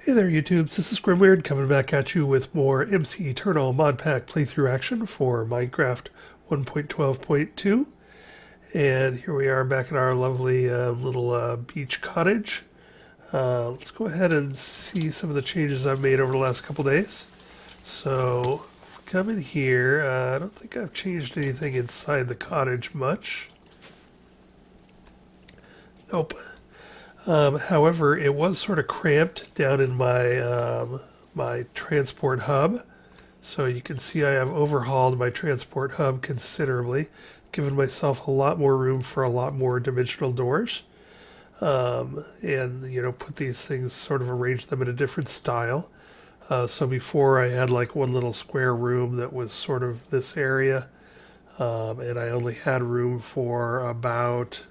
Hey there YouTube, this is Grimweird coming back at you with more MC Eternal mod pack playthrough action for Minecraft 1.12.2. And here we are back in our lovely little beach cottage. Let's go ahead and see some of the changes I've made over the last couple days. So, if we come in here, I don't think I've changed anything inside the cottage much. Nope. However, it was sort of cramped down in my transport hub. So you can see I have overhauled my transport hub considerably, given myself a lot more room for a lot more dimensional doors. And, put these things, sort of arrange them in a different style. So before I had like one little square room that was sort of this area. And I only had room for about,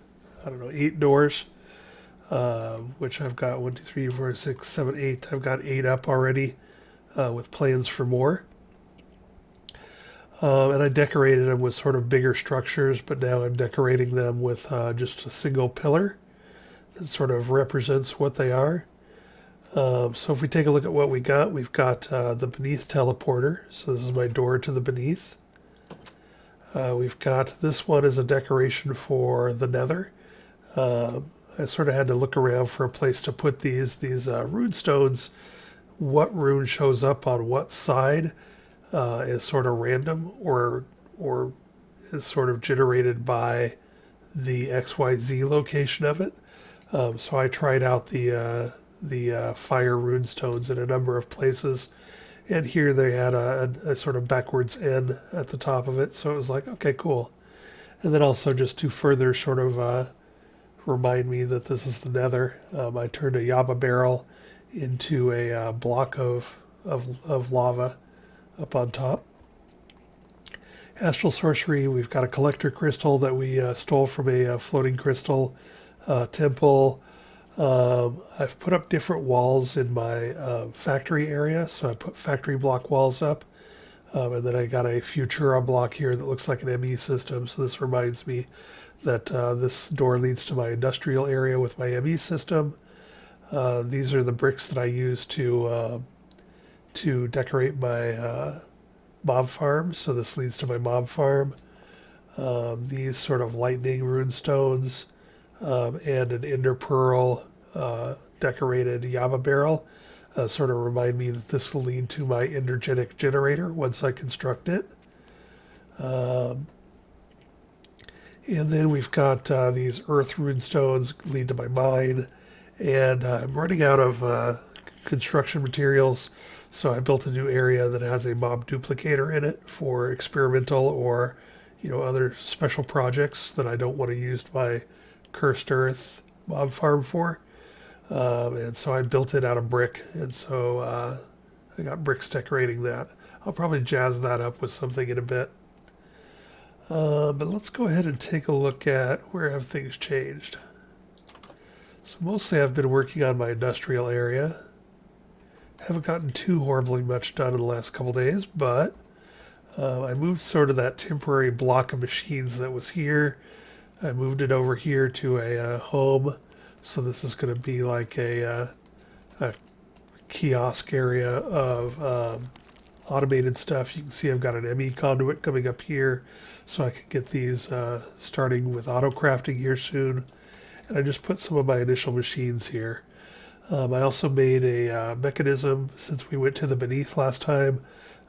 8 doors. Which I've got 1, 2, 3, 4, 6, 7, 8. I've got 8 up already with plans for more. And I decorated them with sort of bigger structures, but now I'm decorating them with just a single pillar that sort of represents what they are. So if we take a look at what we got, we've got the Beneath teleporter. So this is my door to the Beneath. We've got this one as a decoration for the Nether. I sort of had to look around for a place to put these rune stones. What rune shows up on what side is sort of random or is sort of generated by the XYZ location of it. So I tried out the fire rune stones in a number of places, and here they had a sort of backwards N at the top of it. So it was like, okay, cool. And then also just to further sort of remind me that this is the Nether. I turned a Yaba barrel into a block of lava up on top. Astral sorcery, we've got a collector crystal that we stole from a floating crystal temple. I've put up different walls in my factory area, so I put factory block walls up. And then I got a Futura block here that looks like an ME system, so this reminds me that this door leads to my industrial area with my ME system. These are the bricks that I use to decorate my mob farm, so this leads to my mob farm. These sort of lightning rune stones and an ender pearl decorated Yaba barrel sort of remind me that this will lead to my energetic generator once I construct it. And then we've got these earth rune stones lead to my mine. And I'm running out of construction materials, so I built a new area that has a mob duplicator in it for experimental or, other special projects that I don't want to use my cursed earth mob farm for. And so I built it out of brick, and so I got bricks decorating that. I'll probably jazz that up with something in a bit. But let's go ahead and take a look at where have things changed. So mostly I've been working on my industrial area. Haven't gotten too horribly much done in the last couple days, but I moved sort of that temporary block of machines that was here. I moved it over here to a home. So this is going to be like a kiosk area of automated stuff. You can see I've got an ME conduit coming up here, so I can get these starting with auto crafting here soon. And I just put some of my initial machines here. I also made a mechanism since we went to the Beneath last time.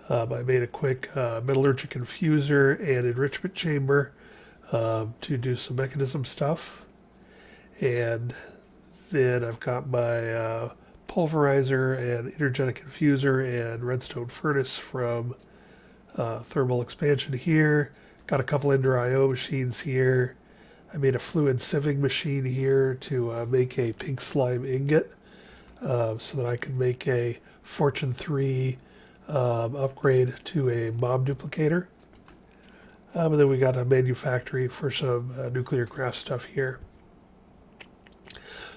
I made a quick metallurgic infuser and enrichment chamber to do some mechanism stuff. And then I've got my pulverizer and energetic infuser and redstone furnace from thermal expansion here. Got a couple Ender IO machines here. I made a fluid sieving machine here to make a pink slime ingot so that I can make a Fortune 3 upgrade to a mob duplicator. And then we got a manufactory for some nuclear craft stuff here.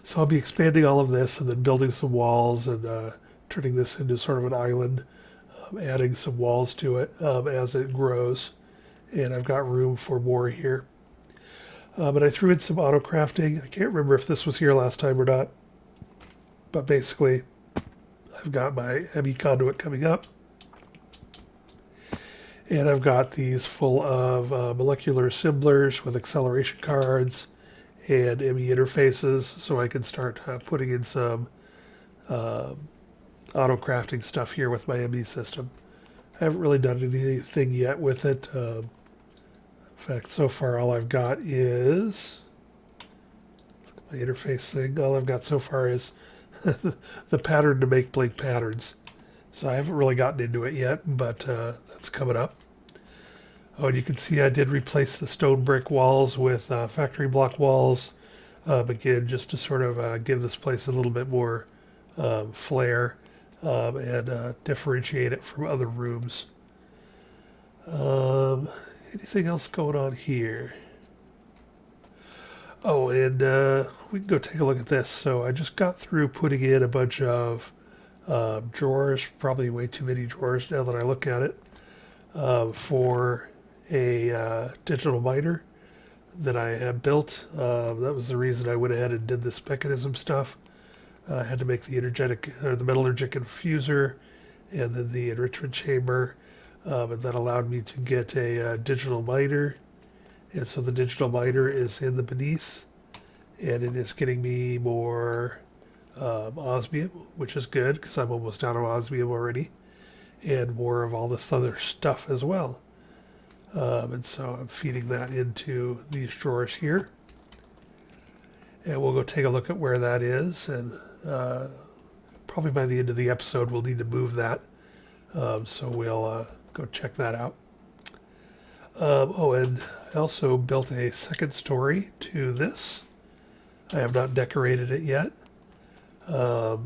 So I'll be expanding all of this and then building some walls and turning this into sort of an island, adding some walls to it as it grows. And I've got room for more here. But I threw in some auto crafting. I can't remember if this was here last time or not. But basically, I've got my ME conduit coming up. And I've got these full of molecular assemblers with acceleration cards and ME interfaces, so I can start putting in some auto crafting stuff here with my ME system. I haven't really done anything yet with it. In fact, so far all I've got is my interface thing. All I've got so far is the pattern to make blink patterns. So I haven't really gotten into it yet, but that's coming up. Oh, and you can see I did replace the stone brick walls with factory block walls. Again, just to sort of give this place a little bit more flair and differentiate it from other rooms. Anything else going on here? Oh, and we can go take a look at this. So I just got through putting in a bunch of drawers, probably way too many drawers now that I look at it, for a digital miner that I had built. That was the reason I went ahead and did this mechanism stuff. I had to make the the metallurgic infuser and then the enrichment chamber, and that allowed me to get a digital miner. And so the digital miner is in the beneath, and it is getting me more osmium, which is good because I'm almost out of osmium already, and more of all this other stuff as well. And so I'm feeding that into these drawers here. And we'll go take a look at where that is, and probably by the end of the episode we'll need to move that. So we'll go check that out. Oh, and I also built a second story to this. I have not decorated it yet. So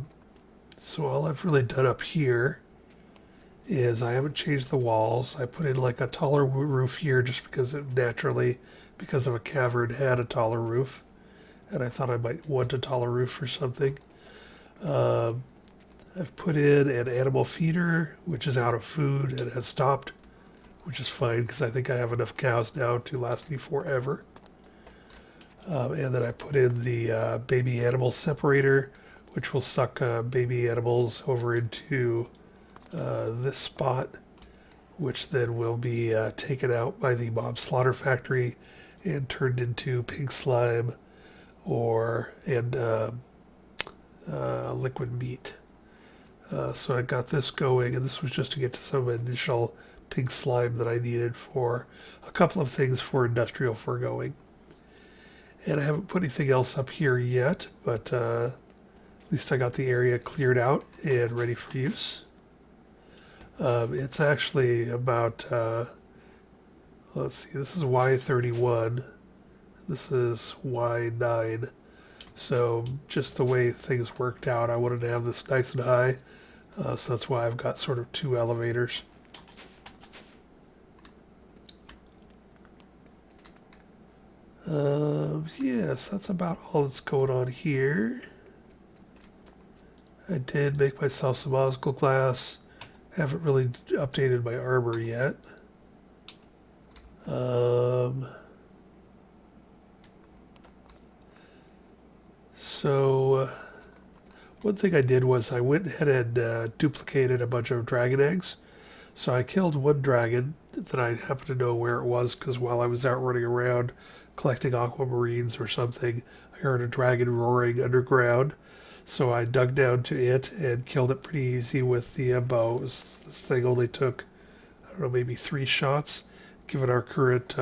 all I've really done up here is I haven't changed the walls. I put in like a taller roof here just because it naturally, because of a cavern, had a taller roof. And I thought I might want a taller roof or something. I've put in an animal feeder, which is out of food and has stopped, which is fine because I think I have enough cows now to last me forever. And then I put in the baby animal separator, which will suck baby animals over into this spot, which then will be taken out by the mob slaughter factory and turned into pig slime and liquid meat. So I got this going, and this was just to get to some initial pig slime that I needed for a couple of things for industrial foregoing. And I haven't put anything else up here yet, but at least I got the area cleared out and ready for use. It's actually about, let's see, this is Y31, this is Y9. So just the way things worked out, I wanted to have this nice and high, so that's why I've got sort of two elevators. Yes, that's about all that's going on here. I did make myself some Osgold glass. Haven't really updated my armor yet. So one thing I did was I went ahead and duplicated a bunch of dragon eggs. So I killed one dragon that I happened to know where it was because while I was out running around collecting aquamarines or something, I heard a dragon roaring underground. So I dug down to it and killed it pretty easy with the bow. This thing only took, I don't know, maybe 3 shots, given our current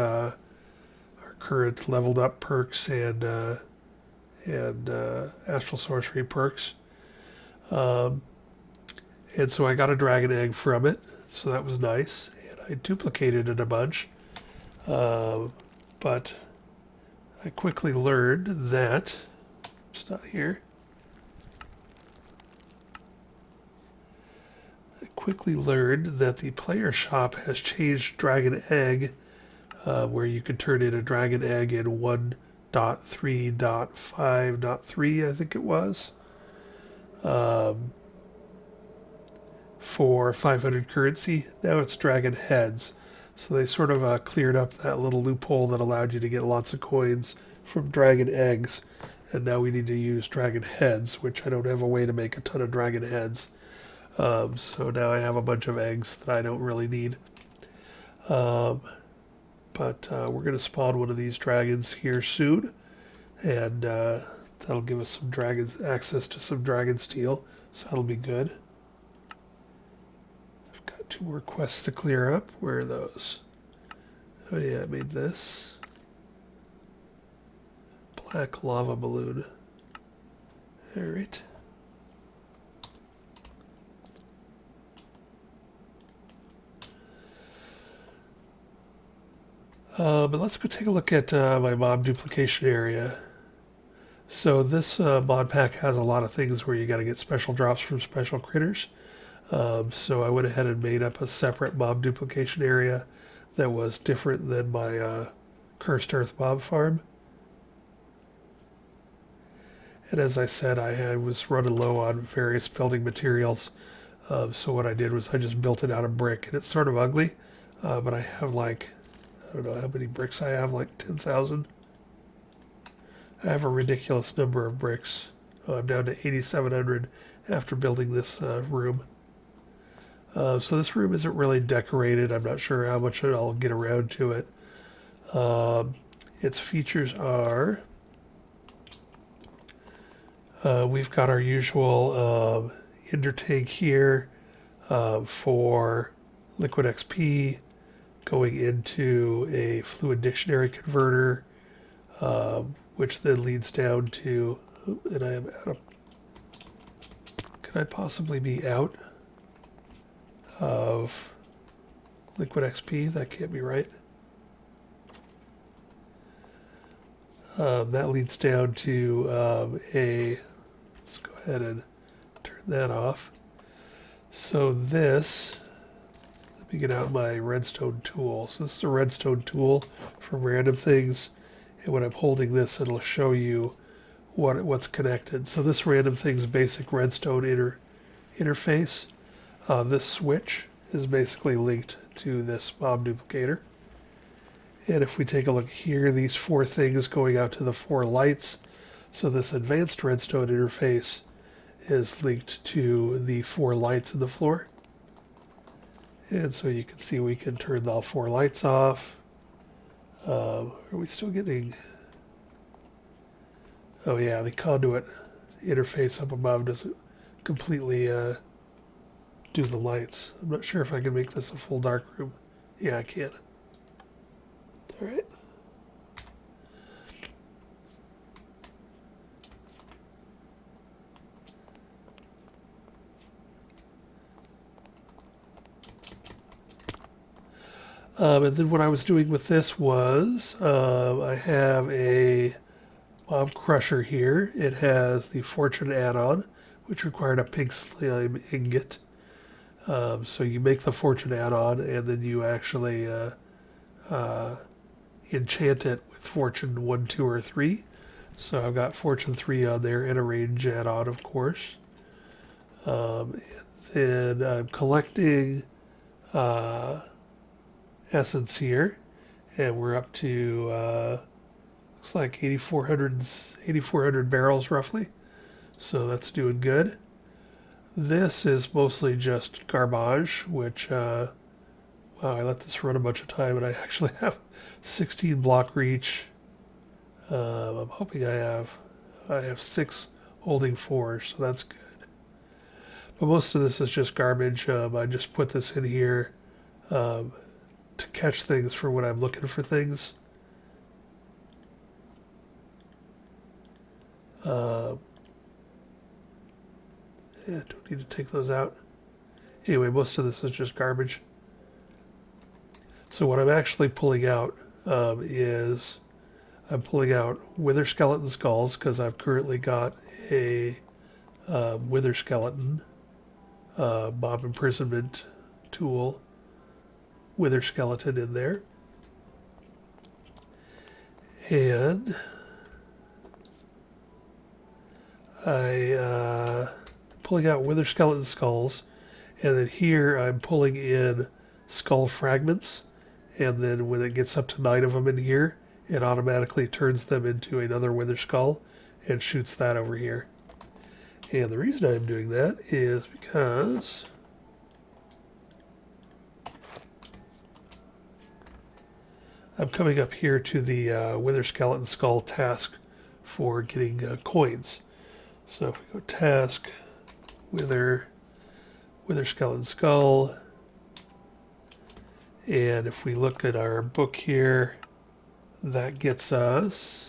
leveled up perks and astral sorcery perks. And so I got a dragon egg from it, so that was nice. And I duplicated it a bunch, but I quickly learned that it's not here. Quickly learned that the player shop has changed dragon egg, where you can turn in a dragon egg in 1.3.5.3, I think it was, for 500 currency. Now it's dragon heads. So they sort of cleared up that little loophole that allowed you to get lots of coins from dragon eggs, and now we need to use dragon heads, which I don't have a way to make a ton of dragon heads. So now I have a bunch of eggs that I don't really need. But we're going to spawn one of these dragons here soon, and that'll give us some dragons access to some dragon steel, so that'll be good. I've got 2 more quests to clear up. Where are those? Oh yeah, I made this. Black lava balloon. Alright. But let's go take a look at my mob duplication area. So this mod pack has a lot of things where you got to get special drops from special critters. So I went ahead and made up a separate mob duplication area that was different than my Cursed Earth mob farm. And as I said, I was running low on various building materials. So what I did was I just built it out of brick, and it's sort of ugly, but I have like, I don't know how many bricks I have, like 10,000. I have a ridiculous number of bricks. I'm down to 8,700 after building this room. So this room isn't really decorated. I'm not sure how much I'll get around to it. Its features are, we've got our usual ender tank here for liquid XP, going into a fluid dictionary converter, which then leads down to, and I am out of, could I possibly be out of liquid XP? That can't be right. That leads down to let's go ahead and turn that off. So this, let me get out my redstone tool. So this is a redstone tool for random things, and when I'm holding this, it'll show you what's connected. So this random thing's basic redstone interface. This switch is basically linked to this mob duplicator. And if we take a look here, these 4 things going out to the 4 lights. So this advanced redstone interface is linked to the 4 lights in the floor. And so you can see we can turn all 4 lights off. Are we still getting... Oh yeah, the conduit interface up above doesn't completely do the lights. I'm not sure if I can make this a full dark room. Yeah, I can. Alright. And then what I was doing with this was, I have a mob crusher here. It has the fortune add-on, which required a pink slime ingot. So you make the fortune add-on, and then you actually enchant it with fortune 1, 2, or 3. So I've got fortune 3 on there, and a range add-on, of course. And then I'm collecting essence here, and we're up to looks like 8,400 barrels roughly, so that's doing good. This is mostly just garbage, which wow, I let this run a bunch of time, and I actually have 16 block reach. I'm hoping I have 6 holding 4, so that's good. But most of this is just garbage. I just put this in here to catch things for when I'm looking for things. Yeah, don't need to take those out. Anyway, most of this is just garbage. So what I'm actually pulling out is I'm pulling out wither skeleton skulls, because I've currently got a wither skeleton mob imprisonment tool wither skeleton in there. And pulling out wither skeleton skulls, and then here I'm pulling in skull fragments, and then when it gets up to 9 of them in here, it automatically turns them into another Wither Skull and shoots that over here. And the reason I'm doing that is because I'm coming up here to the Wither Skeleton Skull task for getting coins. So if we go task, Wither Skeleton Skull, and if we look at our book here, that gets us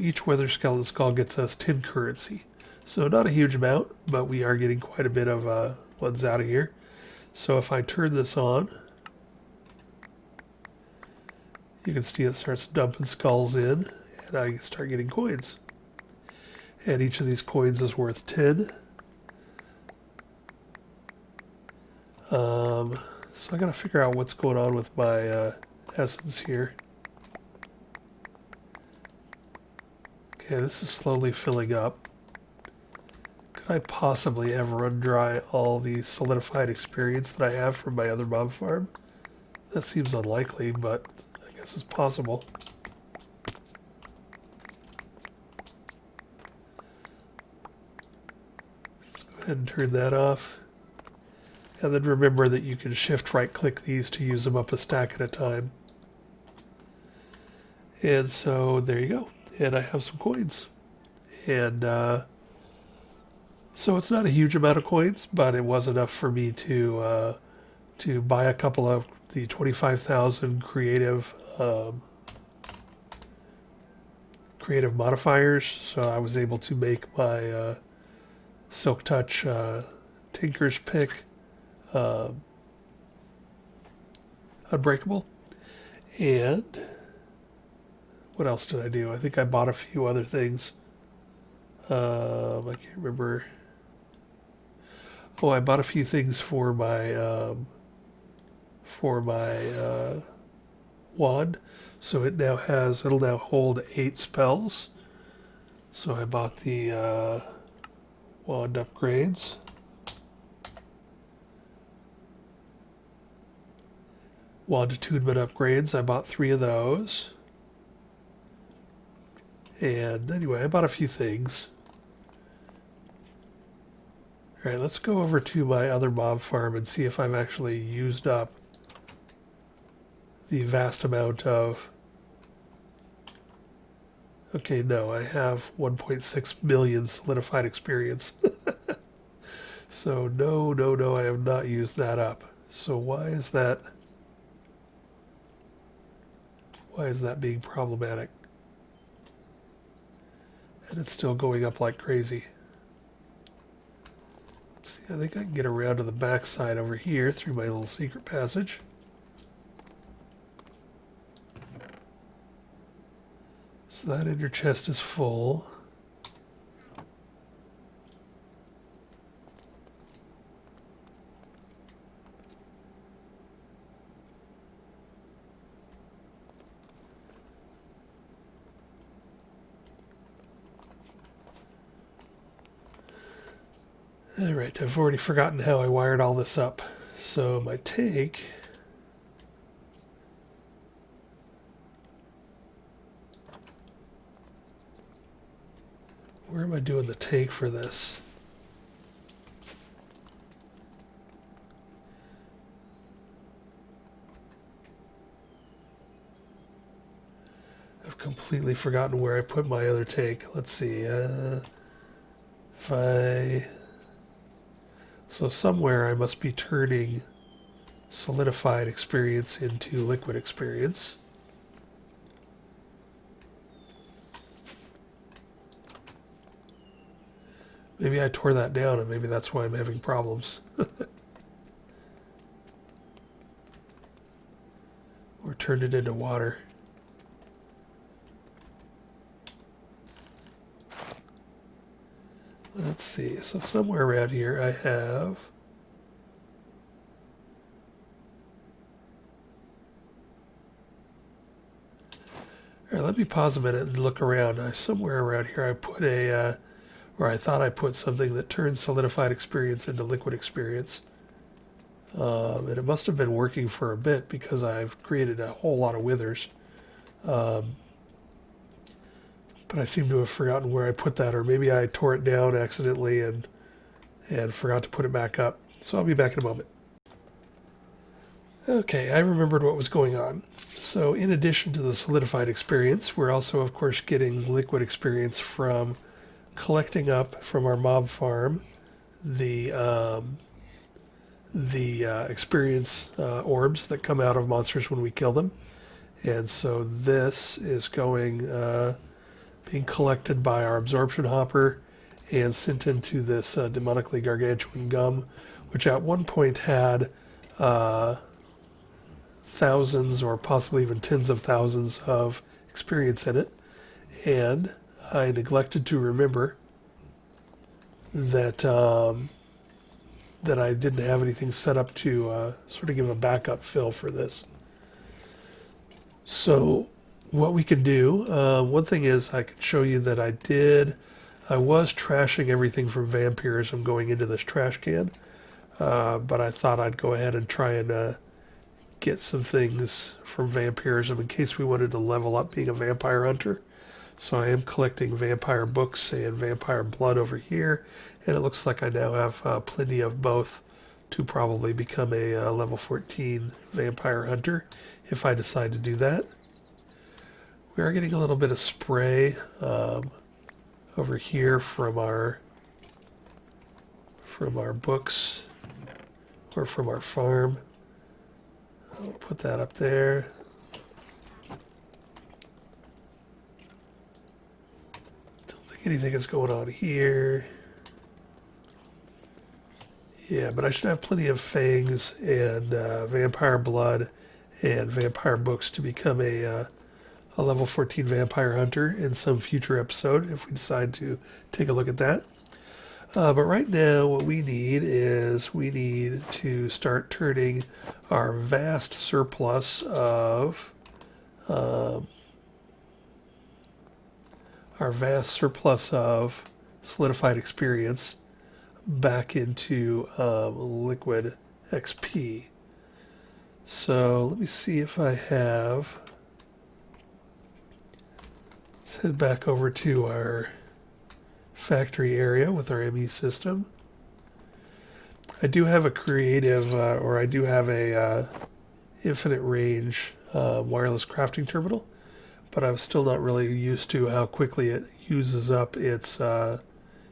each Wither Skeleton Skull gets us 10 currency. So not a huge amount, but we are getting quite a bit of ones out of here. So if I turn this on, you can see it starts dumping skulls in, and I start getting coins. And each of these coins is worth 10. So I gotta figure out what's going on with my essence here. Okay, this is slowly filling up. Could I possibly ever run dry all the solidified experience that I have from my other mob farm? That seems unlikely, but I guess it's possible. Let's go ahead and turn that off. And then remember that you can shift right click these to use them up a stack at a time. And so there you go. And I have some coins. And so it's not a huge amount of coins, but it was enough for me to buy a couple of the 25,000 creative modifiers. So I was able to make my Silk Touch Tinker's Pick unbreakable. And what else did I do? I think I bought a few other things. I can't remember. Oh, I bought a few things for my wand. So it'll now hold 8 spells. So I bought the wand upgrades. Wand attunement upgrades. I bought 3 of those. And anyway, I bought a few things. All right, let's go over to my other mob farm and see if I've actually used up the vast amount of... Okay, no, I have 1.6 million solidified experience. So no, I have not used that up. So why is that being problematic? And it's still going up like crazy. Let's see, I think I can get around to the back side over here through my little secret passage. So that inner chest is full. Alright, I've already forgotten how I wired all this up. So my tank... Where am I doing the tank for this? I've completely forgotten where I put my other tank. Let's see. So somewhere I must be turning solidified experience into liquid experience. Maybe I tore that down and maybe that's why I'm having problems. Or turned it into water. Let's see, so somewhere around here I have... All right, let me pause a minute and look around. Somewhere around here I put or I thought I put something that turns solidified experience into liquid experience. And it must have been working for a bit because I've created a whole lot of withers. But I seem to have forgotten where I put that, or maybe I tore it down accidentally and forgot to put it back up. So I'll be back in a moment. Okay, I remembered what was going on. So in addition to the solidified experience, we're also, of course, getting liquid experience from collecting up from our mob farm the experience orbs that come out of monsters when we kill them. And so this is being collected by our absorption hopper and sent into this demonically gargantuan gum, which at one point had thousands or possibly even tens of thousands of experience in it. And I neglected to remember that that I didn't have anything set up to sort of give a backup fill for this. So what we can do, one thing is I can show you that I was trashing everything from vampirism going into this trash can, but I thought I'd go ahead and try and get some things from vampirism in case we wanted to level up being a vampire hunter. So I am collecting vampire books and vampire blood over here, and it looks like I now have plenty of both to probably become a level 14 vampire hunter if I decide to do that. We are getting a little bit of spray over here from our books or from our farm. I'll put that up there. Anything is going on here. Yeah, but I should have plenty of fangs and vampire blood and vampire books to become a level 14 vampire hunter in some future episode if we decide to take a look at that. But right now what we need to start turning our vast surplus of solidified experience back into liquid XP. So let me see if I have. Let's head back over to our factory area with our ME system. I do have a creative, or I do have a infinite range wireless crafting terminal, but I'm still not really used to how quickly it uses up its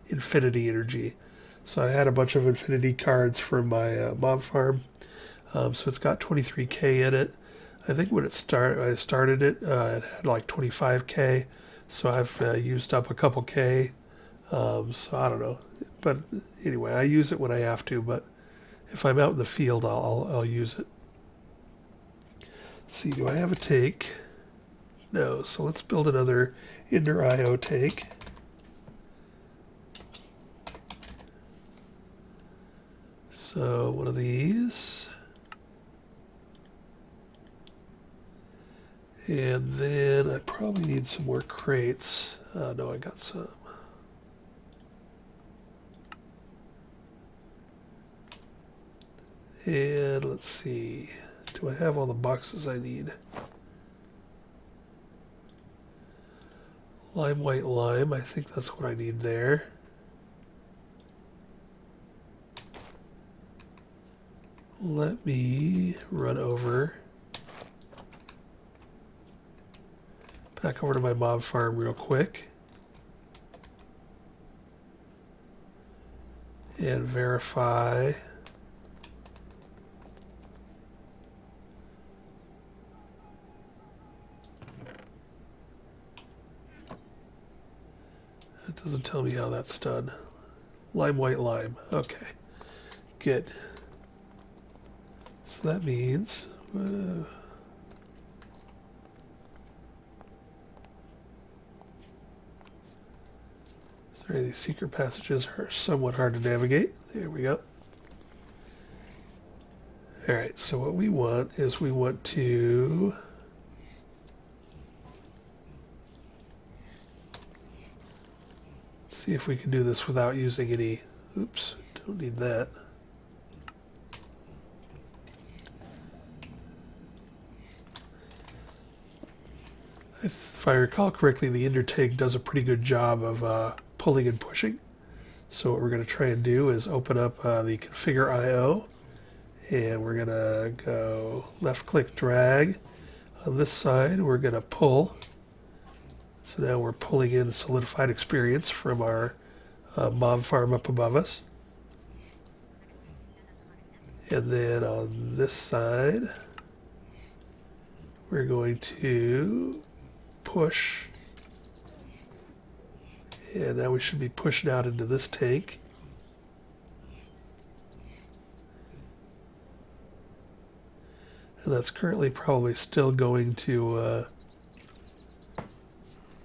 infinity energy. So I had a bunch of infinity cards from my mob farm, so it's got 23k in it. I think when I started it, it had like 25k, so I've used up a couple k. So I don't know, but anyway, I use it when I have to. But if I'm out in the field, I'll use it. Let's see, do I have a take? No, so let's build another Ender IO take. So one of these. And then I probably need some more crates. No, I got some. And let's see. Do I have all the boxes I need? Lime, white lime. I think that's what I need there. Let me run back over to my mob farm real quick and verify. It doesn't tell me how that's done. Lime, white lime. Okay, good. So that means sorry, these secret passages are somewhat hard to navigate. There we go. Alright, so what we want is we want to see if we can do this without using any. Oops, don't need that. If I recall correctly, the ender tank does a pretty good job of pulling and pushing. So what we're going to try and do is open up the configure IO, and we're going to go left click drag. On this side we're going to pull. So now we're pulling in solidified experience from our mob farm up above us. And then on this side we're going to push. And now we should be pushing out into this tank. And that's currently probably still going to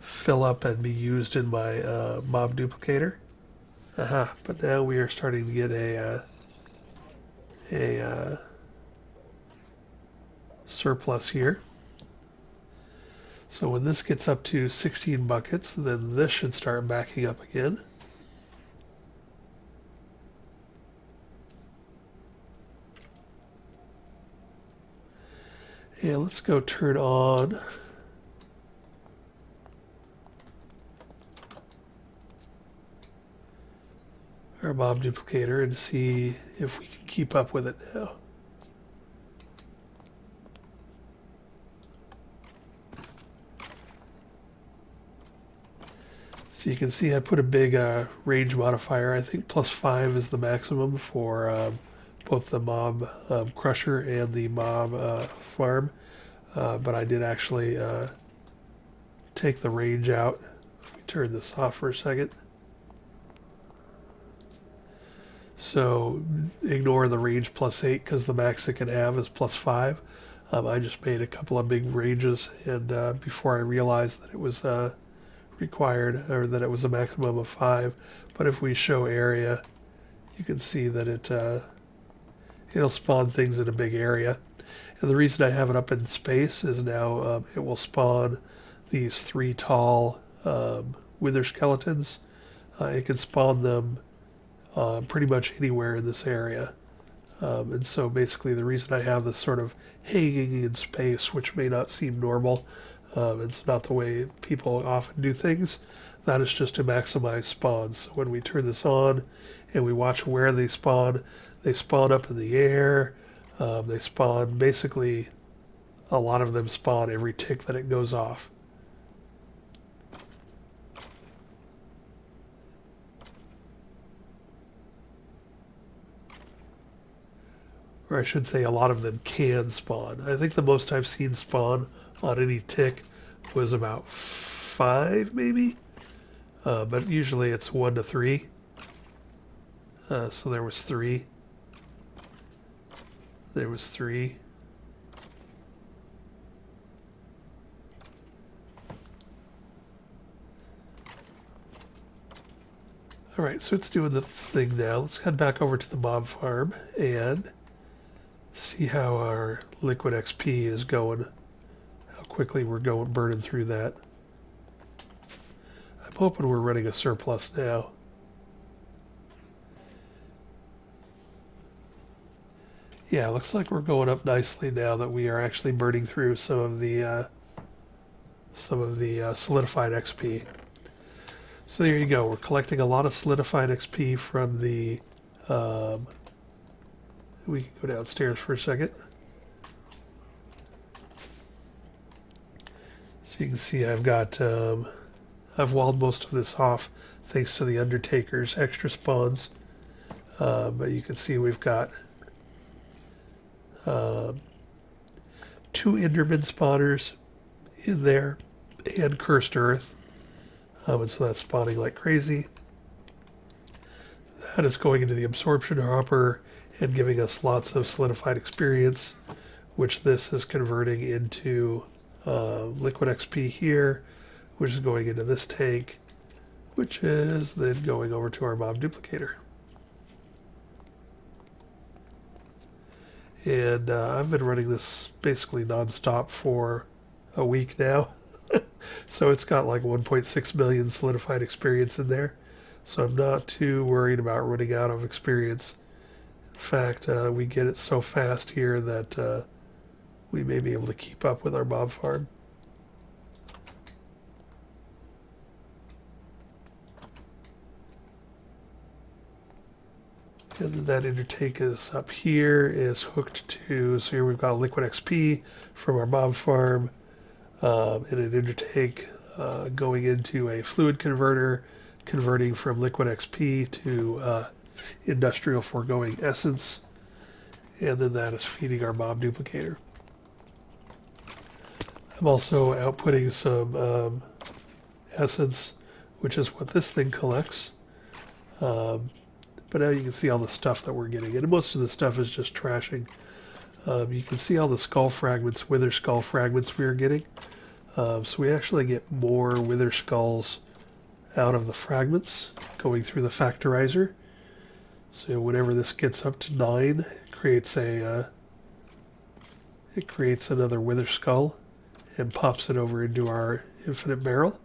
fill up and be used in my mob duplicator. Aha, but now we are starting to get a surplus here. So when this gets up to 16 buckets, then this should start backing up again. And let's go turn on our mob duplicator and see if we can keep up with it now. So you can see I put a big range modifier. I think +5 is the maximum for both the mob crusher and the mob farm. But I did actually take the range out. If we turn this off for a second. So ignore the range +8 because the max it can have is +5. I just made a couple of big ranges, and before I realized that it was required, or that it was a maximum of 5. But if we show area, you can see that it'll spawn things in a big area. And the reason I have it up in space is now it will spawn these 3 tall wither skeletons. It can spawn them pretty much anywhere in this area. And so basically the reason I have this sort of hanging in space, which may not seem normal, it's not the way people often do things, that is just to maximize spawns. So when we turn this on and we watch where they spawn up in the air. They spawn, basically a lot of them spawn every tick that it goes off. Or I should say a lot of them can spawn. I think the most I've seen spawn on any tick was about 5 maybe, but usually it's 1 to 3. So there was 3. There was 3. Alright, so it's doing this thing now. Let's head back over to the mob farm and see how our liquid XP is going. How quickly we're going burning through that. I'm hoping we're running a surplus now. Yeah, looks like we're going up nicely now that we are actually burning through some of the solidified XP. So there you go. We're collecting a lot of solidified XP from the. We can go downstairs for a second. So you can see I've got I've walled most of this off thanks to the Undertaker's extra spawns. But you can see we've got 2 Enderman spawners in there and Cursed Earth. And so that's spawning like crazy. That is going into the absorption hopper and giving us lots of solidified experience, which this is converting into liquid XP here, which is going into this tank, which is then going over to our mob duplicator. And I've been running this basically non-stop for a week now. So it's got like 1.6 million solidified experience in there. So I'm not too worried about running out of experience. In fact, we get it so fast here that we may be able to keep up with our mob farm. And then that intertake is up here, is hooked to, so here we've got liquid XP from our mob farm, and an intertake going into a fluid converter, converting from liquid XP to industrial foregoing essence, and then that is feeding our mob duplicator. I'm also outputting some essence, which is what this thing collects. But now you can see all the stuff that we're getting, and most of the stuff is just trashing. You can see all the skull fragments, wither skull fragments we are getting. So we actually get more wither skulls out of the fragments going through the factorizer. So whenever this gets up to 9, it creates another wither skull and pops it over into our infinite barrel.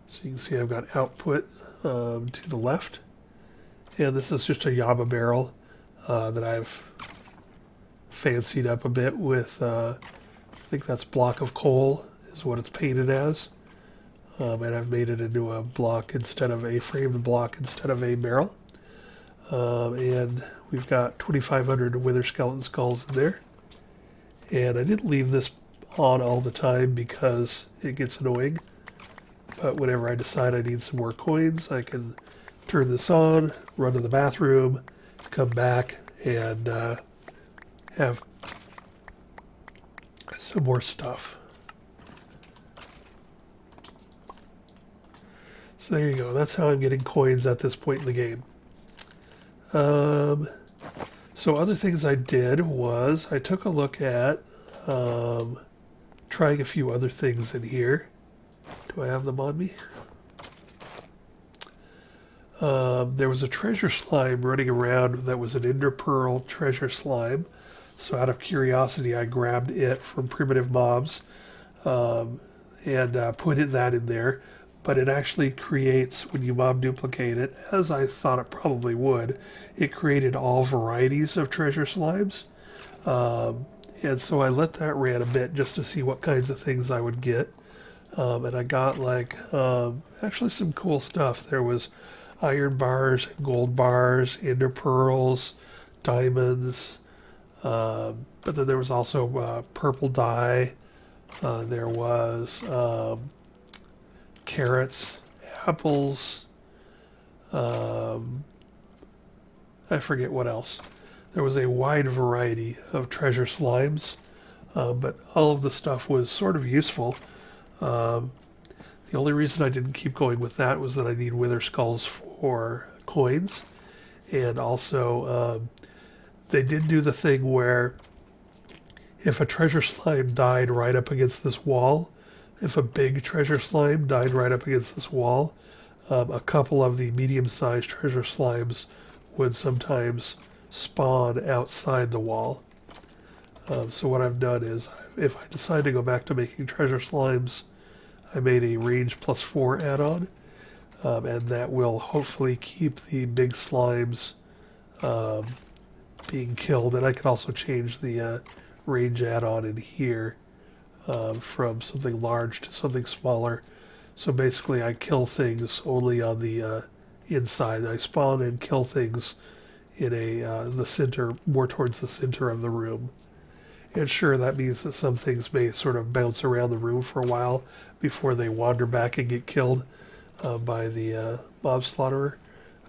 So you can see I've got output to the left, and this is just a Yama barrel that I've fancied up a bit with, I think that's block of coal is what it's painted as, and I've made it into a block instead of a framed block instead of a barrel, and we've got 2,500 wither skeleton skulls in there, and I didn't leave this on all the time because it gets annoying. But whenever I decide I need some more coins, I can turn this on, run to the bathroom, come back, and have some more stuff. So there you go. That's how I'm getting coins at this point in the game. So other things I did was I took a look at trying a few other things in here. Do I have them on me? There was a treasure slime running around that was an ender pearl treasure slime. So out of curiosity, I grabbed it from primitive mobs and put that in there. But it actually creates, when you mob duplicate it, as I thought it probably would, it created all varieties of treasure slimes. And so I let that run a bit just to see what kinds of things I would get. And I got actually some cool stuff. There was iron bars, gold bars, ender pearls, diamonds, but then there was also purple dye. There was carrots, apples, I forget what else. There was a wide variety of treasure slimes, but all of the stuff was sort of useful. The only reason I didn't keep going with that was that I need wither skulls for coins, and also they did do the thing where if a treasure slime died right up against this wall, if a big treasure slime died right up against this wall, a couple of the medium-sized treasure slimes would sometimes spawn outside the wall. So what I've done is, if I decide to go back to making treasure slimes, I made a range +4 add-on, and that will hopefully keep the big slimes being killed. And I can also change the range add-on in here from something large to something smaller. So basically I kill things only on the inside. I spawn and kill things in the center, more towards the center of the room. And sure, that means that some things may sort of bounce around the room for a while before they wander back and get killed by the mob slaughterer.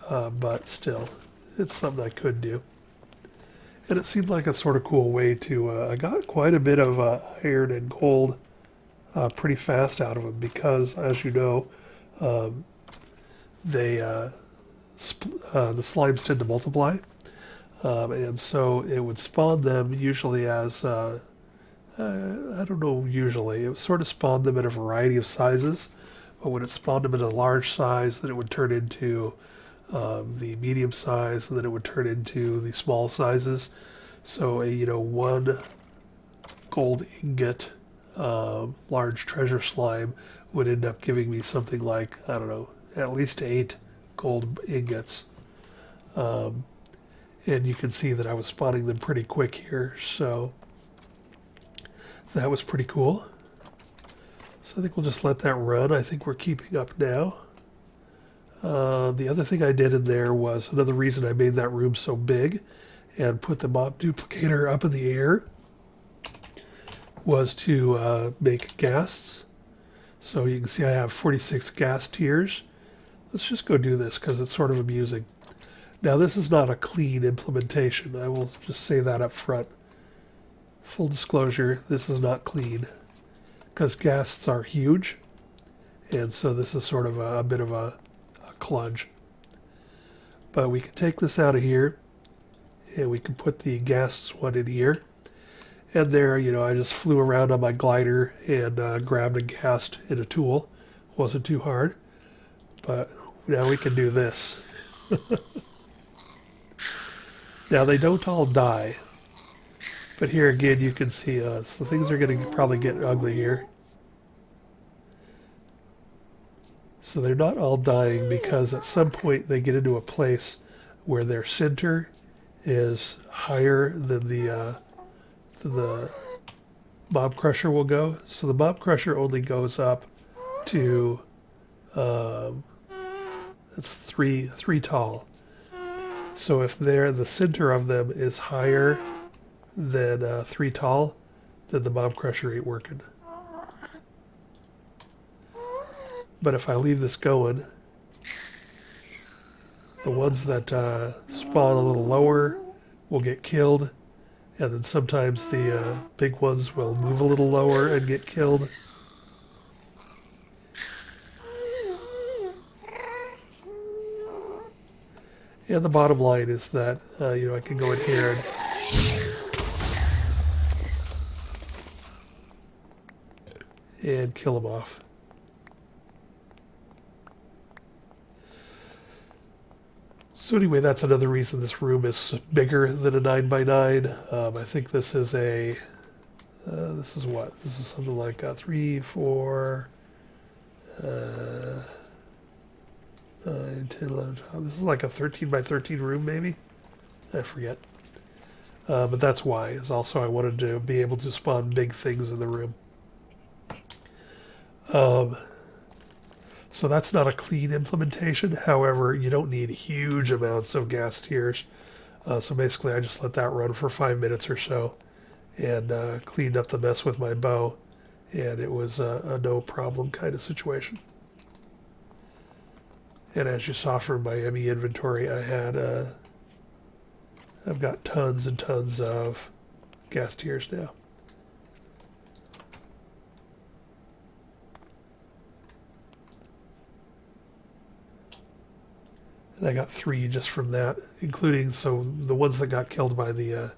But still, it's something I could do. And it seemed like a sort of cool way to... I got quite a bit of iron and gold pretty fast out of them because, as you know, the slimes tend to multiply. And so it would spawn them usually as, I don't know, usually. It would sort of spawn them in a variety of sizes. But when it spawned them in a large size, then it would turn into the medium size, and then it would turn into the small sizes. So a 1 gold ingot large treasure slime would end up giving me something like, I don't know, at least 8 gold ingots. And you can see that I was spawning them pretty quick here, so that was pretty cool. So I think we'll just let that run. I think we're keeping up now. The other thing I did in there was another reason I made that room so big and put the mob duplicator up in the air was to make ghasts. So you can see I have 46 ghast tiers. Let's just go do this because it's sort of amusing. Now this is not a clean implementation. I will just say that up front. Full disclosure, this is not clean because ghasts are huge. And so this is sort of a bit of a kludge. But we can take this out of here and we can put the ghasts one in here. And there, I just flew around on my glider and grabbed a ghast in a tool. Wasn't too hard. But now we can do this. Now they don't all die. But here again you can see, so things are going to probably get ugly here. So they're not all dying because at some point they get into a place where their center is higher than the mob crusher will go. So the mob crusher only goes up to it's three tall. So if the center of them is higher than 3 tall, then the mob crusher ain't working. But if I leave this going, the ones that spawn a little lower will get killed, and then sometimes the big ones will move a little lower and get killed. And the bottom line is that, I can go in here and kill them off. So anyway, that's another reason this room is bigger than a 9x9. I think this is this is what? This is something like a 3, 4, 9, 10, 11, 12. This is like a 13x13 room, maybe? I forget. But that's why, is also I wanted to be able to spawn big things in the room. So that's not a clean implementation. However, you don't need huge amounts of ghast tiers. So basically I just let that run for 5 minutes or so and cleaned up the mess with my bow. And it was a no problem kind of situation. And as you saw from my ME inventory, I've got tons and tons of ghast tiers now. And I got 3 just from that, including, so the ones that got killed by the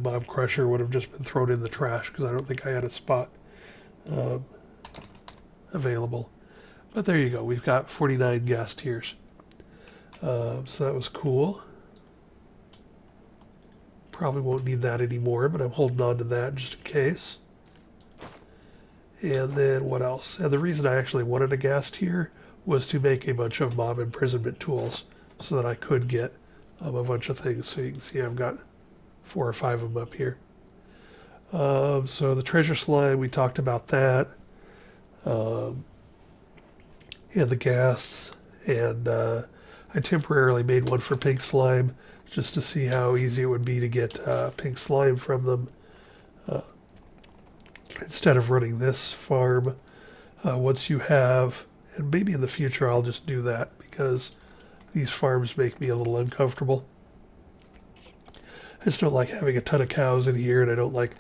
mob crusher would have just been thrown in the trash because I don't think I had a spot available. But there you go. We've got 49 ghast tiers. So that was cool. Probably won't need that anymore, but I'm holding on to that just in case. And then what else? And the reason I actually wanted a ghast tier was to make a bunch of mob imprisonment tools so that I could get a bunch of things. So you can see I've got 4 or 5 of them up here. So the treasure slime, we talked about that. And the ghasts. And I temporarily made one for pink slime just to see how easy it would be to get pink slime from them. Instead of running this farm, once you have, and maybe in the future I'll just do that because these farms make me a little uncomfortable. I just don't like having a ton of cows in here, and I don't like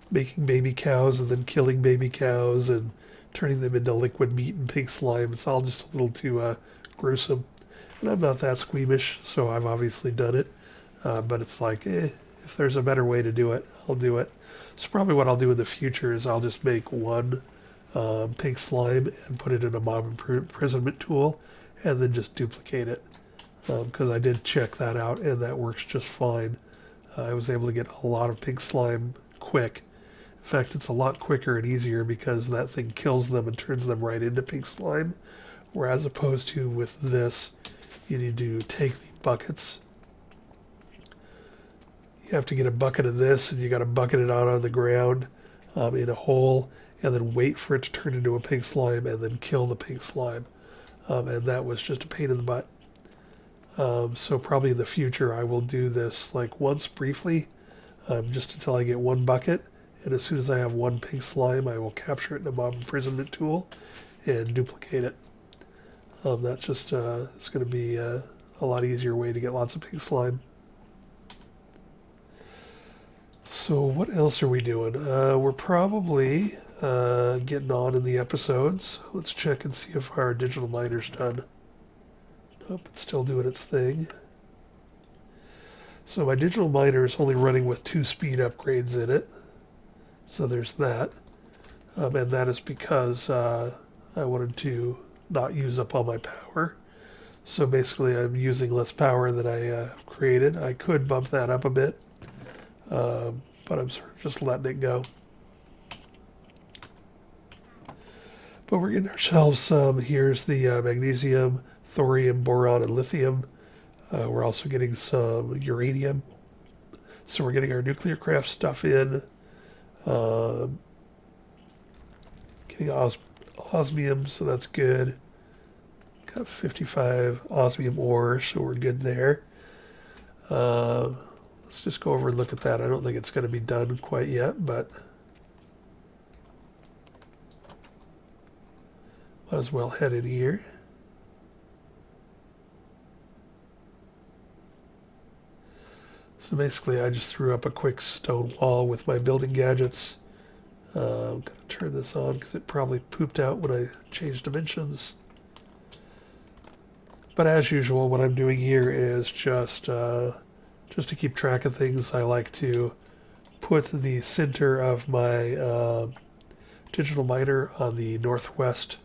making baby cows and then killing baby cows and turning them into liquid meat and pink slime. It's all just a little too gruesome. And I'm not that squeamish, so I've obviously done it. But it's like, if there's a better way to do it, I'll do it. So probably what I'll do in the future is I'll just make one pink slime and put it in a mob imprisonment tool and then just duplicate it. Because I did check that out and that works just fine. I was able to get a lot of pink slime quick. In fact, it's a lot quicker and easier because that thing kills them and turns them right into pink slime. Whereas opposed to with this, you need to take the buckets. You have to get a bucket of this and you got to bucket it out on the ground in a hole and then wait for it to turn into a pink slime and then kill the pink slime. and that was just a pain in the butt. So probably in the future I will do this like once briefly, just until I get one bucket, and as soon as I have one pink slime, I will capture it in a mob imprisonment tool and duplicate it. That's just it's going to be a lot easier way to get lots of pink slime. So what else are we doing? We're probably getting on in the episodes. Let's check and see if our digital miner's done. Nope, it's still doing its thing. So my digital miner is only running with 2 speed upgrades in it. So there's that. And that is because I wanted to not use up all my power. So basically I'm using less power than I have created. I could bump that up a bit, but I'm sort of just letting it go. But we're getting ourselves some. Here's the magnesium, thorium, boron, and lithium. We're also getting some uranium. So we're getting our nuclear craft stuff in. Getting osmium, so that's good. Got 55 osmium ore, so we're good there. Let's just go over and look at that. I don't think it's going to be done quite yet, but might as well head in here. So basically I just threw up a quick stone wall with my building gadgets. I'm going to turn this on because it probably pooped out when I changed dimensions. But as usual, what I'm doing here is just to keep track of things. I like to put the center of my digital miner on the northwest.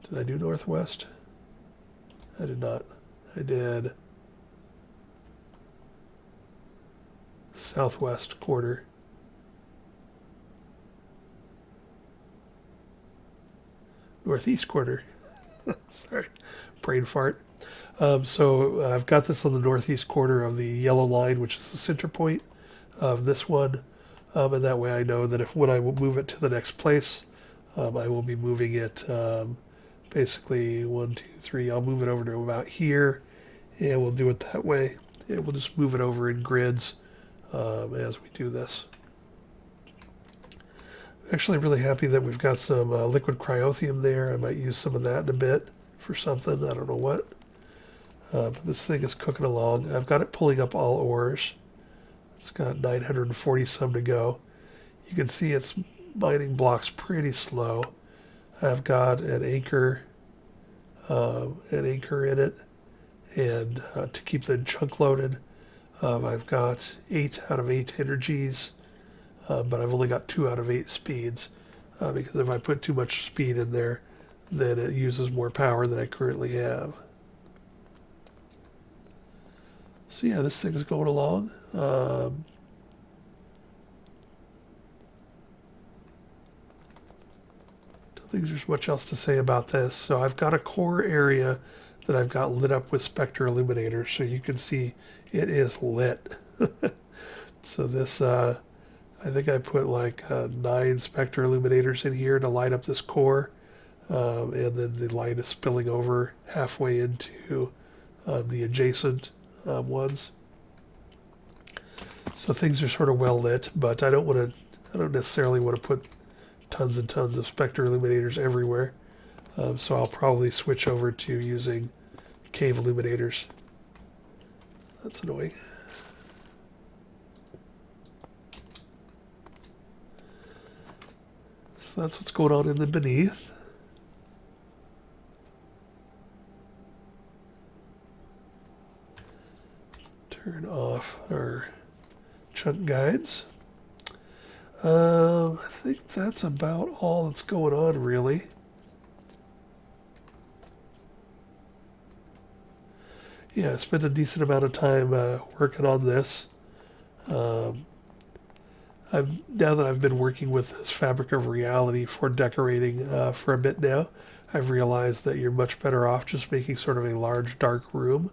Did I do northwest? I did not. I did southwest quarter. Northeast quarter. Sorry, brain fart. So I've got this on the northeast quarter of the yellow line, which is the center point of this one. And that way I know that when I will move it to the next place, I will be moving it basically 1, 2, 3. I'll move it over to about here, and we'll do it that way. And we'll just move it over in grids as we do this. Actually really happy that we've got some liquid cryotheum there. I might use some of that in a bit for something. I don't know what. But this thing is cooking along. I've got it pulling up all ores. It's got 940 some to go. You can see it's mining blocks pretty slow. I've got an anchor in it, and to keep the chunk loaded, I've got 8 out of 8 energies, but I've only got 2 out of 8 speeds, because if I put too much speed in there, then it uses more power than I currently have. So yeah, this thing's going along. Don't think there's much else to say about this. So I've got a core area that I've got lit up with Spectre illuminators, so you can see it is lit. So this, I think I put like 9 Spectre illuminators in here to light up this core, and then the light is spilling over halfway into the adjacent ones. So things are sort of well lit, but I don't necessarily want to put tons and tons of Spectre illuminators everywhere. So I'll probably switch over to using cave illuminators. That's annoying. So that's what's going on in the beneath. Turn off our chunk guides. I think that's about all that's going on, really. Yeah, I spent a decent amount of time working on this. Now that I've been working with this fabric of reality for decorating for a bit now, I've realized that you're much better off just making sort of a large dark room.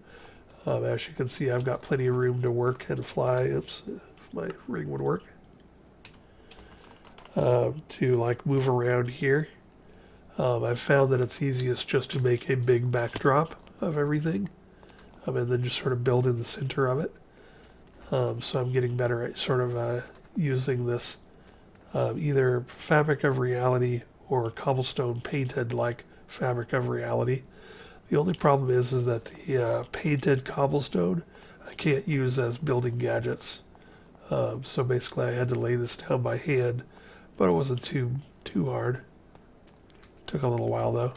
As you can see, I've got plenty of room to work and fly. Oops, if my ring would work. To like move around here. I've found that it's easiest just to make a big backdrop of everything, and then just sort of build in the center of it. So I'm getting better at sort of using this either fabric of reality or cobblestone painted like fabric of reality. The only problem is that the painted cobblestone I can't use as building gadgets. So basically I had to lay this down by hand, but it wasn't too hard. Took a little while though.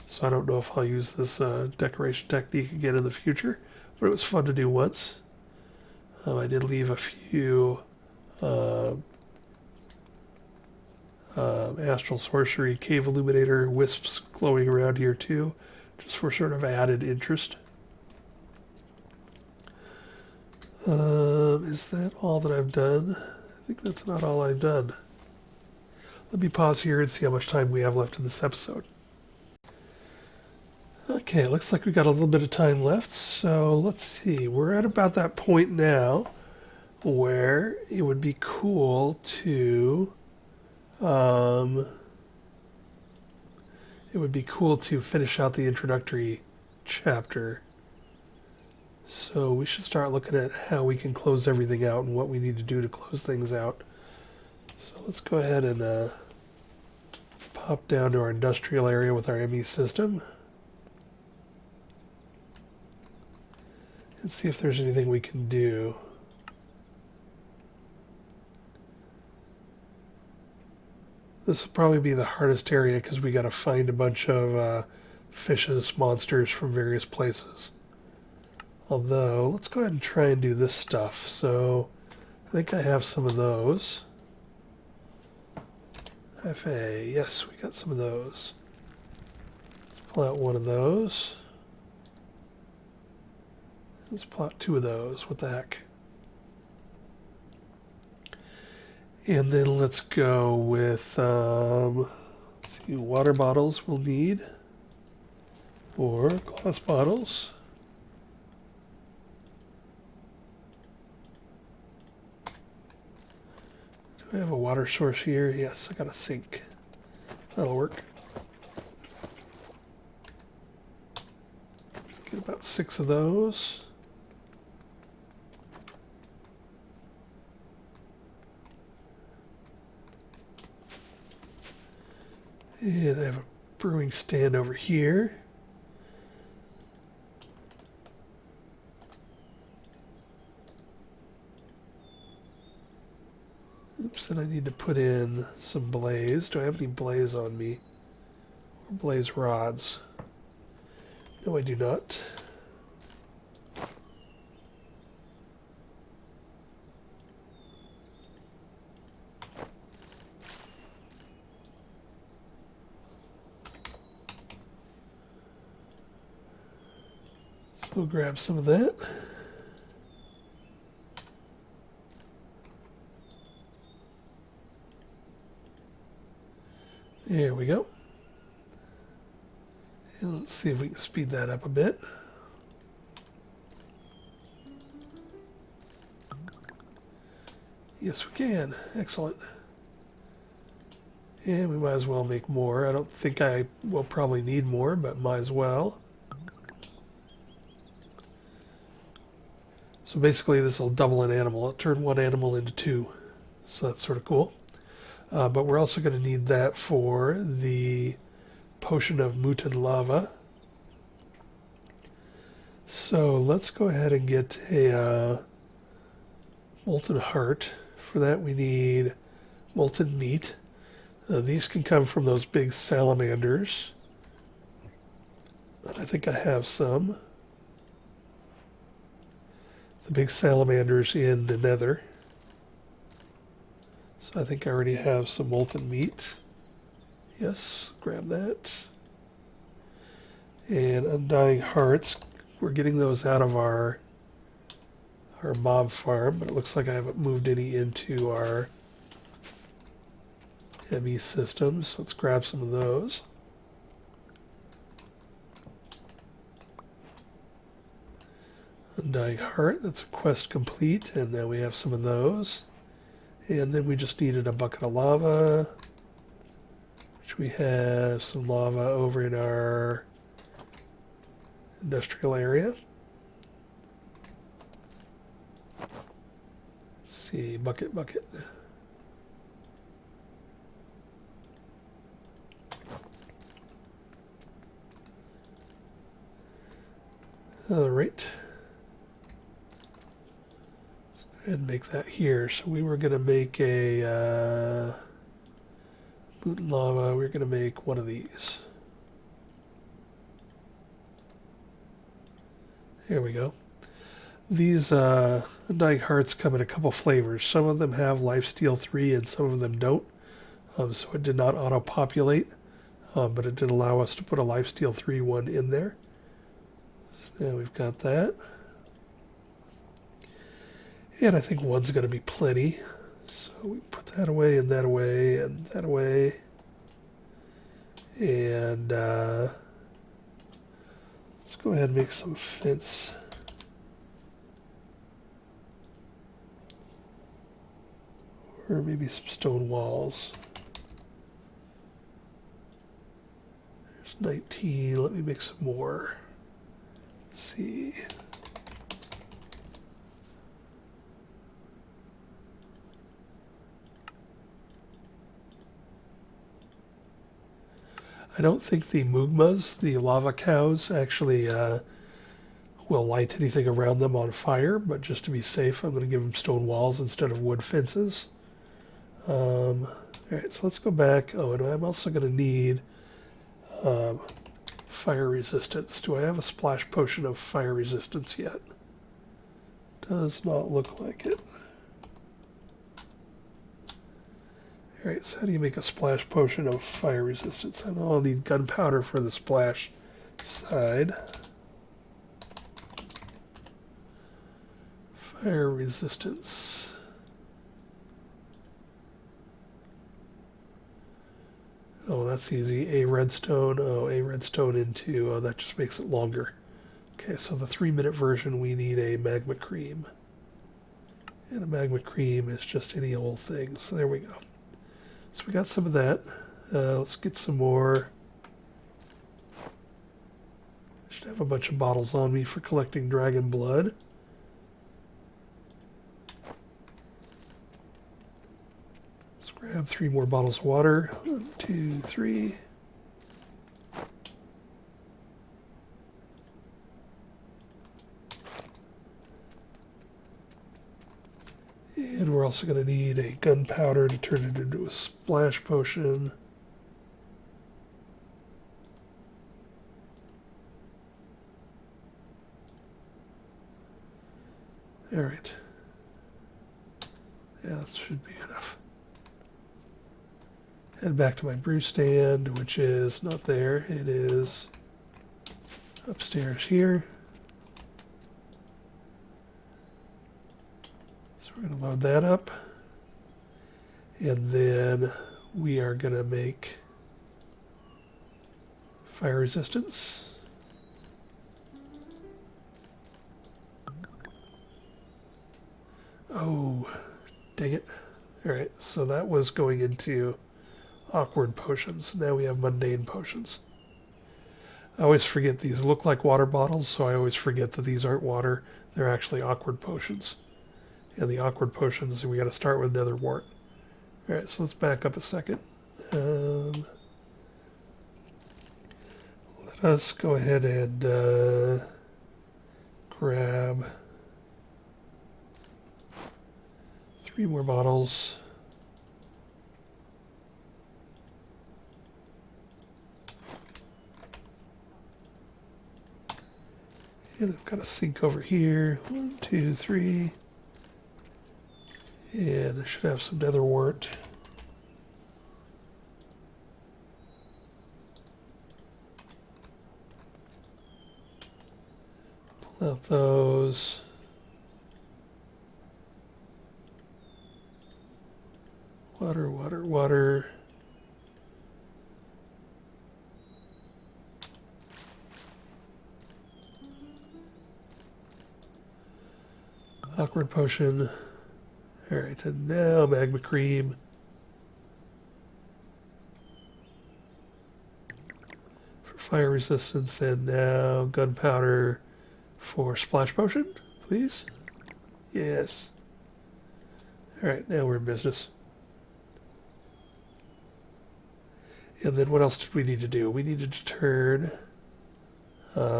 So I don't know if I'll use this decoration technique again in the future, but it was fun to do once. I did leave a few Astral Sorcery Cave Illuminator wisps glowing around here too, just for sort of added interest. Is that all that I've done? I think that's not all I've done. Let me pause here and see how much time we have left in this episode. Okay, looks like we got a little bit of time left, so let's see. We're at about that point now where it would be cool to finish out the introductory chapter. So we should start looking at how we can close everything out and what we need to do to close things out. So let's go ahead and pop down to our industrial area with our ME system. And see if there's anything we can do. This will probably be the hardest area because we got to find a bunch of fishes, monsters from various places. Although, let's go ahead and try and do this stuff. So, I think I have some of those. FA, yes, we got some of those. Let's pull out one of those. Let's pull out two of those. What the heck? And then let's go with, let's see, water bottles we'll need. Or glass bottles. Do I have a water source here? Yes, I got a sink. That'll work. Let's get about 6 of those. And I have a brewing stand over here. Oops, and I need to put in some blaze. Do I have any blaze on me? Or blaze rods? No, I do not. So we'll grab some of that. There we go. And let's see if we can speed that up a bit. Yes, we can. Excellent. And we might as well make more. I don't think I will probably need more, but might as well. So basically this will double an animal. It'll turn one animal into 2. So that's sort of cool. But we're also going to need that for the potion of molten lava. So let's go ahead and get a Molten Heart. For that we need molten meat. These can come from those big salamanders. And I think I have some. The big salamanders in the nether. So I think I already have some molten meat. Yes, grab that. And Undying Hearts. We're getting those out of our mob farm, but it looks like I haven't moved any into our ME systems. Let's grab some of those. Undying Heart, that's a quest complete, and now we have some of those. And then we just needed a bucket of lava, which we have some lava over in our industrial area. Let's see, bucket. All right. Let's go ahead and make that here. So we were going to make a molten lava. We're going to make one of these. There we go. These Undying Hearts come in a couple flavors. Some of them have Lifesteal 3 and some of them don't. So it did not auto-populate, but it did allow us to put a Lifesteal 3 one in there. So now we've got that. And I think one's going to be plenty. So we put that away and that away and that away. And let's go ahead and make some fence. Or maybe some stone walls. There's 19. Let me make some more. Let's see. I don't think the moogmas, the lava cows, actually will light anything around them on fire, but just to be safe, I'm going to give them stone walls instead of wood fences. All right, so let's go back. Oh, and I'm also going to need fire resistance. Do I have a splash potion of fire resistance yet? Does not look like it. All right, so how do you make a splash potion of fire resistance? I know I'll need gunpowder for the splash side. Fire resistance. Oh, that's easy. A redstone. Oh, a redstone into... Oh, that just makes it longer. Okay, so the 3-minute version, we need a magma cream. And a magma cream is just any old thing. So there we go. So we got some of that. Let's get some more. Should have a bunch of bottles on me for collecting dragon blood. Let's grab 3 more bottles of water. 1, 2, 3. And we're also going to need a gunpowder to turn it into a splash potion. All right. Yeah, that should be enough. Head back to my brew stand, which is not there. It is upstairs here. We're going to load that up, and then we are going to make fire resistance. Oh, dang it. All right, so that was going into awkward potions. Now we have mundane potions. I always forget these look like water bottles, so I always forget that these aren't water. They're actually awkward potions. And the awkward potions, we got to start with nether wart. All right, so let's back up a second. Let us go ahead and grab 3 more bottles. And I've got a sink over here. 1, 2, 3. And I should have some nether wart. Pull out those. Water, water, water. Awkward potion. Alright, and now magma cream. fire resistance, and now gunpowder for splash potion, please. Yes. Alright, now we're in business. And then what else did we need to do? We needed to turn... we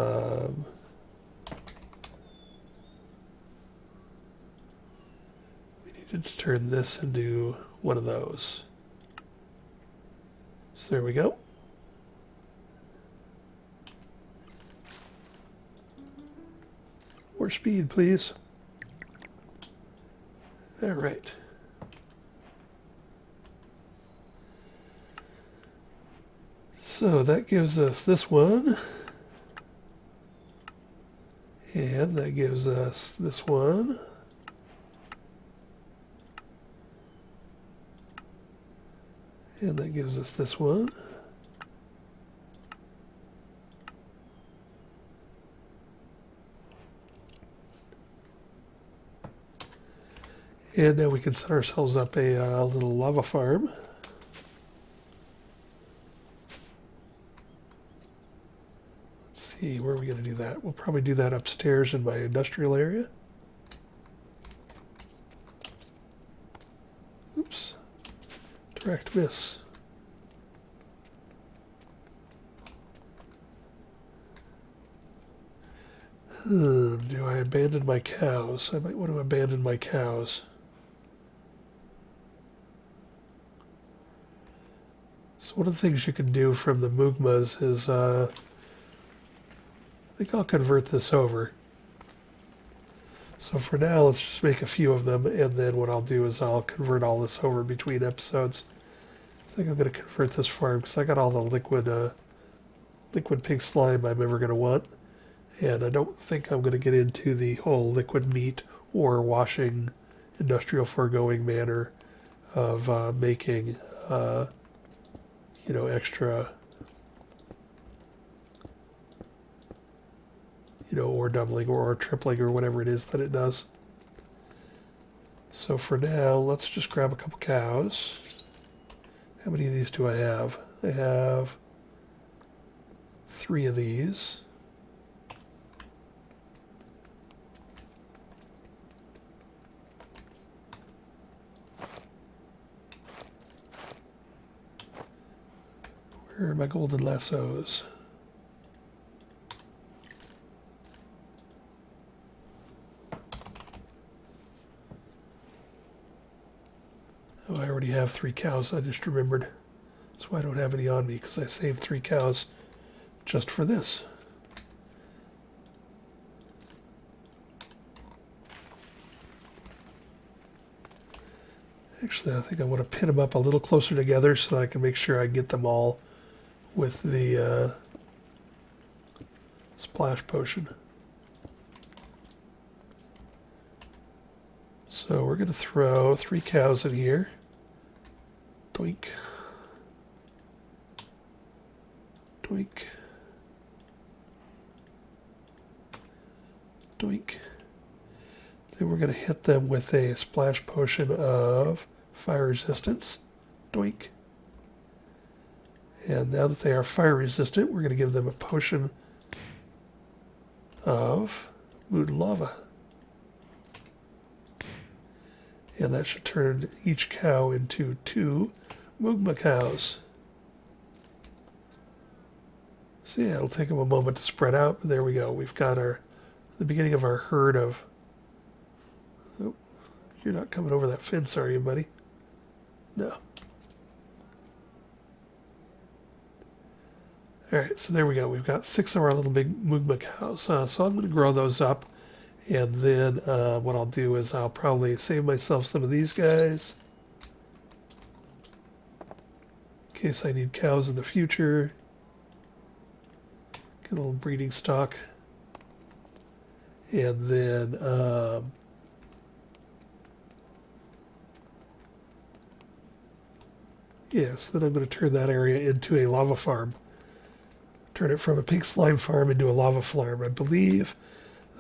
needed to turn this into one of those. So there we go. More speed, please. All right. So that gives us this one. And that gives us this one. And that gives us this one. And now we can set ourselves up a little lava farm. Let's see, where are we going to do that? We'll probably do that upstairs in my industrial area. Oops. Direct miss. Do I abandon my cows? I might want to abandon my cows. So one of the things you can do from the moogmas is, I think I'll convert this over. So for now, let's just make a few of them, and then what I'll do is I'll convert all this over between episodes. I think I'm going to convert this farm because I got all the liquid pig slime I'm ever going to want. And I don't think I'm going to get into the whole liquid meat or washing industrial foregoing manner of making, extra, ore doubling or ore tripling or whatever it is that it does. So for now, let's just grab a couple cows. How many of these do I have? I have 3 of these. Where are my golden lassos? Oh, I already have 3 cows. I just remembered. That's why I don't have any on me, because I saved 3 cows just for this. Actually, I think I want to pin them up a little closer together so that I can make sure I get them all with the splash potion. So we're going to throw 3 cows in here. Doink. Doink. Doink. Then we're going to hit them with a splash potion of fire resistance. Doink. And now that they are fire resistant, we're going to give them a potion of moon lava. And that should turn each cow into 2 moogma cows. So yeah, it'll take them a moment to spread out, but there we go. We've got the beginning of our herd of... Oh, you're not coming over that fence, are you, buddy? No. Alright, so there we go. We've got 6 of our little big moogma cows. So I'm going to grow those up. And then what I'll do is I'll probably save myself some of these guys. In case I need cows in the future. Get a little breeding stock. And then... yes, then I'm going to turn that area into a lava farm. Turn it from a pig slime farm into a lava farm. I believe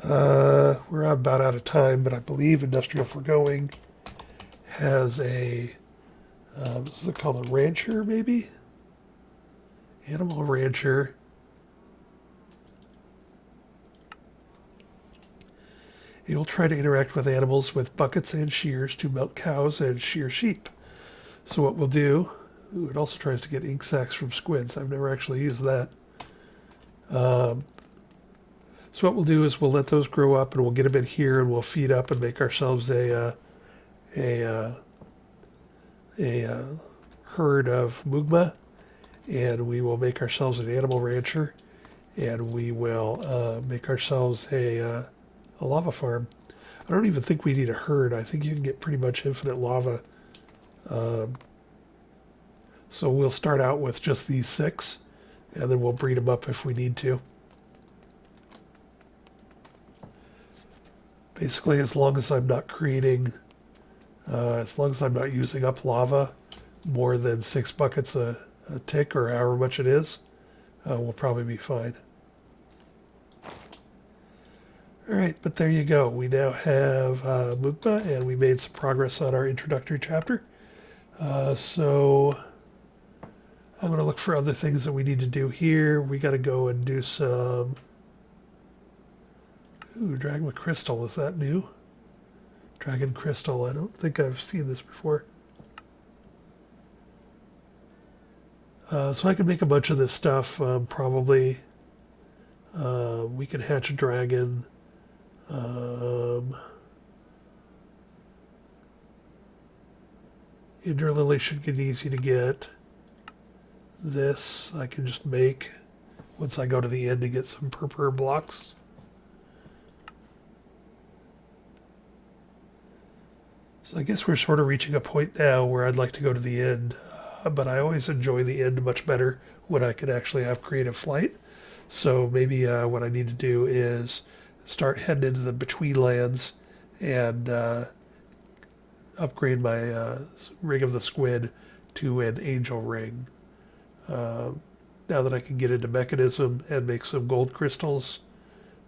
we're about out of time, but I believe Industrial Foregoing has a, what's it called, a rancher maybe? Animal rancher. You'll try to interact with animals with buckets and shears to milk cows and shear sheep. So what we'll do, it also tries to get ink sacs from squids. I've never actually used that. So what we'll do is we'll let those grow up, and we'll get them in here, and we'll feed up and make ourselves a herd of moogma, and we will make ourselves an animal rancher, and we will make ourselves a lava farm. I don't even think we need a herd. I think you can get pretty much infinite lava. So we'll start out with just these 6, and then we'll breed them up if we need to. Basically, as long as I'm not creating, as long as I'm not using up lava more than 6 buckets a tick, or however much it is, we'll probably be fine. All right, but there you go. We now have moogma, and we made some progress on our introductory chapter. So I'm going to look for other things that we need to do here. We got to go and do some... Ooh, Dragon Crystal, is that new? Dragon Crystal, I don't think I've seen this before. So I can make a bunch of this stuff, probably. We can hatch a dragon. Ender Lily should get easy to get. This I can just make once I go to the end to get some purple blocks. So I guess we're sort of reaching a point now where I'd like to go to the end, but I always enjoy the end much better when I can actually have creative flight. So maybe what I need to do is start heading into the between lands and upgrade my Ring of the Squid to an Angel Ring. Now that I can get into Mechanism and make some gold crystals,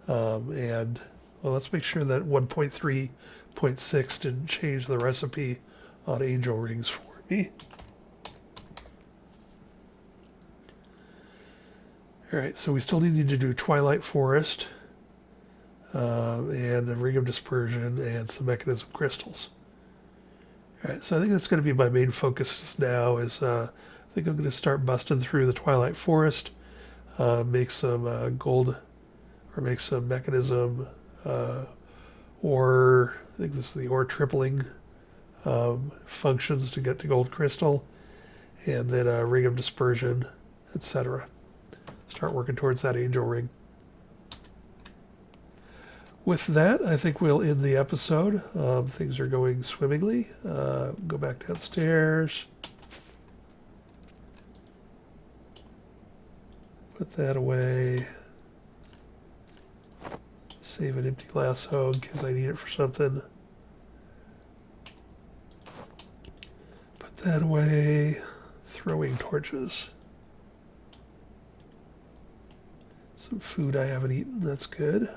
and well, let's make sure that 1.3.6 didn't change the recipe on Angel Rings for me. Alright, so we still need to do Twilight Forest, and a Ring of Dispersion, and some Mechanism crystals. Alright, so I think that's going to be my main focus now, is I think I'm going to start busting through the Twilight Forest, make some gold, or make some Mechanism, or I think this is the ore tripling functions to get to gold crystal, and then a Ring of Dispersion, etc. Start working towards that Angel Ring. With that, I think we'll end the episode. Things are going swimmingly. Go back downstairs. Put that away. Save an empty glass hoe in case I need it for something. Put that away. Throwing torches. Some food I haven't eaten, that's good.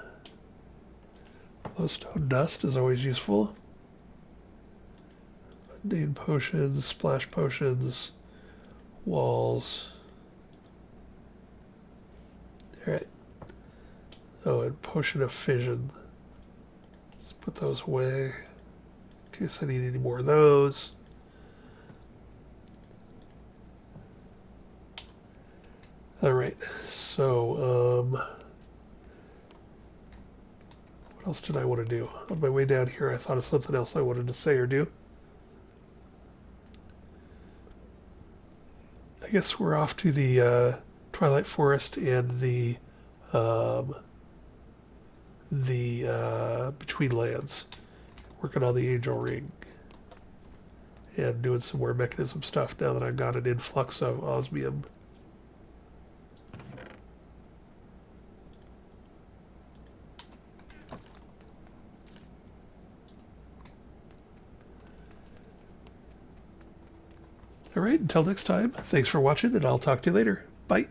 Glowstone dust is always useful. Mundane Potions, Splash Potions, walls. Alright. Oh, and Potion of Fission. Let's put those away in case I need any more of those. Alright, so, what else did I want to do? On my way down here, I thought of something else I wanted to say or do. I guess we're off to the Twilight Forest and the Between Lands, working on the Angel Ring and doing some more Mechanism stuff now that I've got an influx of osmium. All right, until next time, thanks for watching, and I'll talk to you later. Bye.